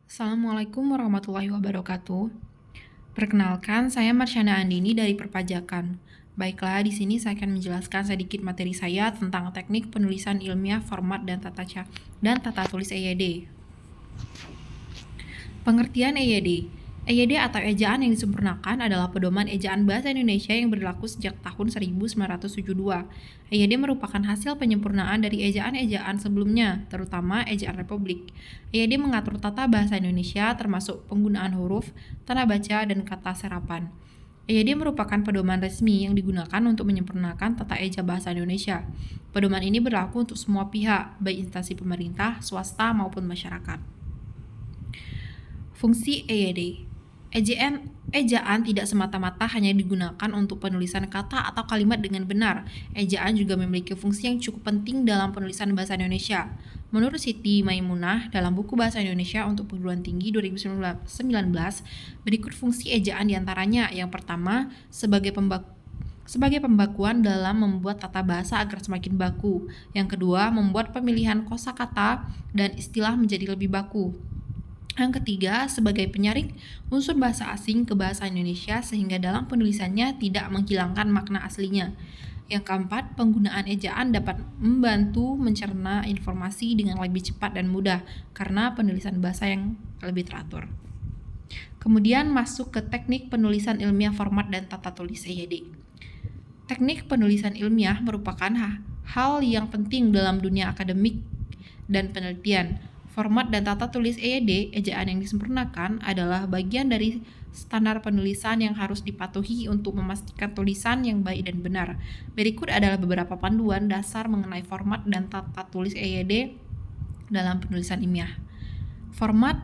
Assalamualaikum warahmatullahi wabarakatuh. Perkenalkan, saya Marsyana Andini dari Perpajakan. Baiklah, di sini saya akan menjelaskan sedikit materi saya tentang teknik penulisan ilmiah, format, dan tata tulis EYD. Pengertian EYD. EYD atau ejaan yang disempurnakan adalah pedoman ejaan bahasa Indonesia yang berlaku sejak tahun 1972. EYD merupakan hasil penyempurnaan dari ejaan-ejaan sebelumnya, terutama ejaan Republik. EYD mengatur tata bahasa Indonesia termasuk penggunaan huruf, tanda baca, dan kata serapan. EYD merupakan pedoman resmi yang digunakan untuk menyempurnakan tata eja bahasa Indonesia. Pedoman ini berlaku untuk semua pihak, baik instansi pemerintah, swasta, maupun masyarakat. Fungsi EYD. Ejaan tidak semata-mata hanya digunakan untuk penulisan kata atau kalimat dengan benar. Ejaan juga memiliki fungsi yang cukup penting dalam penulisan bahasa Indonesia. Menurut Siti Maimunah dalam buku Bahasa Indonesia untuk Perguruan Tinggi 2019, berikut fungsi ejaan diantaranya. Yang pertama, sebagai pembakuan dalam membuat tata bahasa agar semakin baku. Yang kedua, membuat pemilihan kosakata dan istilah menjadi lebih baku. Yang ketiga, sebagai penyaring unsur bahasa asing ke bahasa Indonesia sehingga dalam penulisannya tidak menghilangkan makna aslinya. Yang keempat, penggunaan ejaan dapat membantu mencerna informasi dengan lebih cepat dan mudah karena penulisan bahasa yang lebih teratur. Kemudian masuk ke teknik penulisan ilmiah, format, dan tata tulis EYD. Teknik penulisan ilmiah merupakan hal yang penting dalam dunia akademik dan penelitian. Format dan tata tulis EYD, ejaan yang disempurnakan, adalah bagian dari standar penulisan yang harus dipatuhi untuk memastikan tulisan yang baik dan benar. Berikut adalah beberapa panduan dasar mengenai format dan tata tulis EYD dalam penulisan ilmiah. Format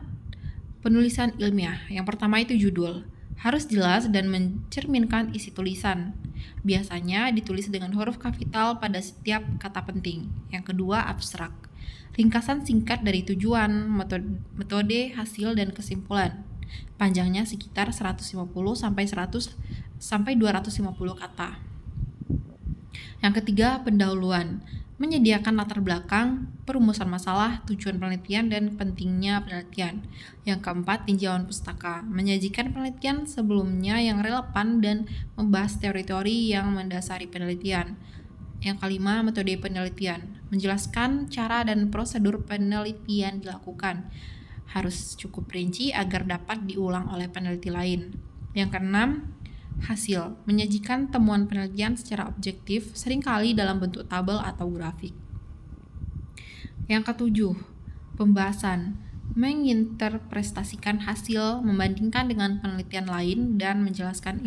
penulisan ilmiah. Yang pertama itu judul. Harus jelas dan mencerminkan isi tulisan. Biasanya ditulis dengan huruf kapital pada setiap kata penting. Yang kedua, abstrak. Ringkasan singkat dari tujuan, metode, hasil, dan kesimpulan. Panjangnya sekitar 150 sampai 250 kata. Yang ketiga, pendahuluan. Menyediakan latar belakang, perumusan masalah, tujuan penelitian, dan pentingnya penelitian. Yang keempat, tinjauan pustaka. Menyajikan penelitian sebelumnya yang relevan dan membahas teori-teori yang mendasari penelitian. Yang kelima, metode penelitian. Menjelaskan cara dan prosedur penelitian dilakukan. Harus cukup rinci agar dapat diulang oleh peneliti lain. Yang keenam, hasil. Menyajikan temuan penelitian secara objektif, seringkali dalam bentuk tabel atau grafik. Yang ketujuh, pembahasan. Menginterpretasikan hasil, membandingkan dengan penelitian lain, dan menjelaskan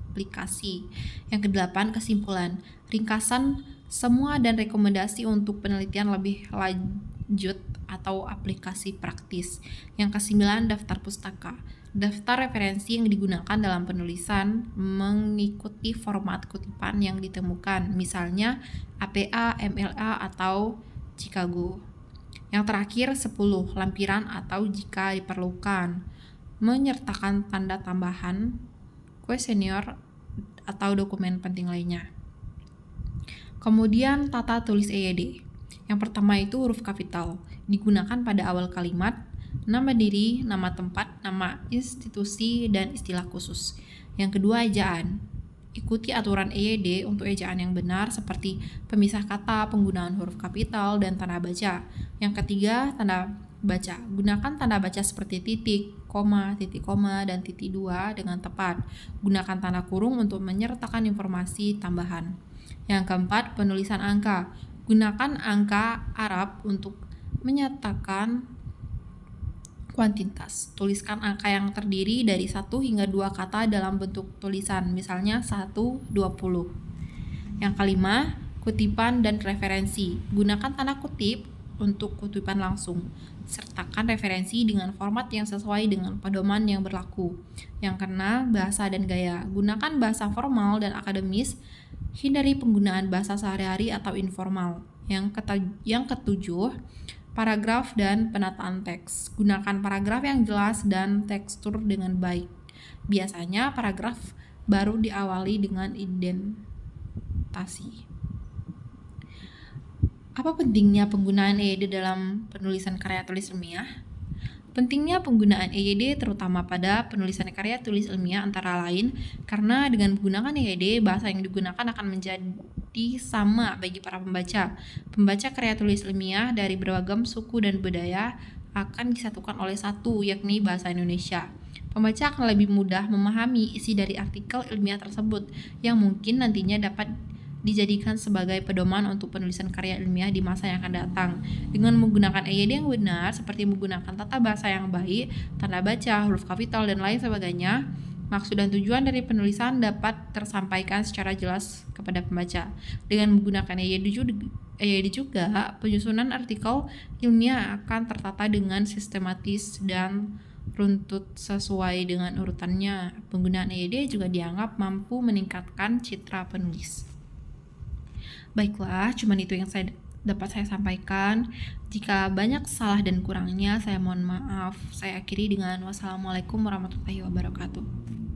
aplikasi. Yang kedelapan, kesimpulan. Ringkasan semua dan rekomendasi untuk penelitian lebih lanjut atau aplikasi praktis. Yang kesembilan, daftar pustaka. Daftar referensi yang digunakan dalam penulisan mengikuti format kutipan yang ditemukan, misalnya APA, MLA, atau Chicago. Yang terakhir, 10 lampiran atau jika diperlukan. Menyertakan tanda tambahan, kuesioner, atau dokumen penting lainnya. Kemudian tata tulis EYD. Yang pertama itu huruf kapital, digunakan pada awal kalimat, nama diri, nama tempat, nama institusi, dan istilah khusus. Yang kedua, ejaan. Ikuti aturan EYD untuk ejaan yang benar seperti pemisah kata, penggunaan huruf kapital, dan tanda baca. Yang ketiga, tanda baca. Gunakan tanda baca seperti titik, koma, dan titik dua dengan tepat. Gunakan tanda kurung untuk menyertakan informasi tambahan. Yang keempat, penulisan angka. Gunakan angka Arab untuk menyatakan kuantitas. Tuliskan angka yang terdiri dari 1 hingga 2 kata dalam bentuk tulisan, misalnya 1, 20. Yang kelima, kutipan dan referensi. Gunakan tanda kutip untuk kutipan langsung. Sertakan referensi dengan format yang sesuai dengan pedoman yang berlaku. Yang keenam, bahasa dan gaya. Gunakan bahasa formal dan akademis. Hindari penggunaan bahasa sehari-hari atau informal. Yang ketujuh, paragraf dan penataan teks. Gunakan paragraf yang jelas dan tekstur dengan baik. Biasanya paragraf baru diawali dengan indentasi. Apa pentingnya penggunaan EYD dalam penulisan karya tulis ilmiah? Pentingnya penggunaan EYD terutama pada penulisan karya tulis ilmiah antara lain karena dengan menggunakan EYD, bahasa yang digunakan akan menjadi sama bagi para pembaca. Pembaca karya tulis ilmiah dari beragam suku dan budaya akan disatukan oleh satu, yakni bahasa Indonesia. Pembaca akan lebih mudah memahami isi dari artikel ilmiah tersebut yang mungkin nantinya dapat dijadikan sebagai pedoman untuk penulisan karya ilmiah di masa yang akan datang. Dengan menggunakan EYD yang benar, seperti menggunakan tata bahasa yang baik, tanda baca, huruf kapital, dan lain sebagainya, maksud dan tujuan dari penulisan dapat tersampaikan secara jelas kepada pembaca. Dengan menggunakan EYD juga, penyusunan artikel ilmiah akan tertata dengan sistematis dan runtut sesuai dengan urutannya. Penggunaan EYD juga dianggap mampu meningkatkan citra penulis. Baiklah, cuman itu yang dapat saya sampaikan. Jika banyak salah dan kurangnya, saya mohon maaf. Saya akhiri dengan wassalamualaikum warahmatullahi wabarakatuh.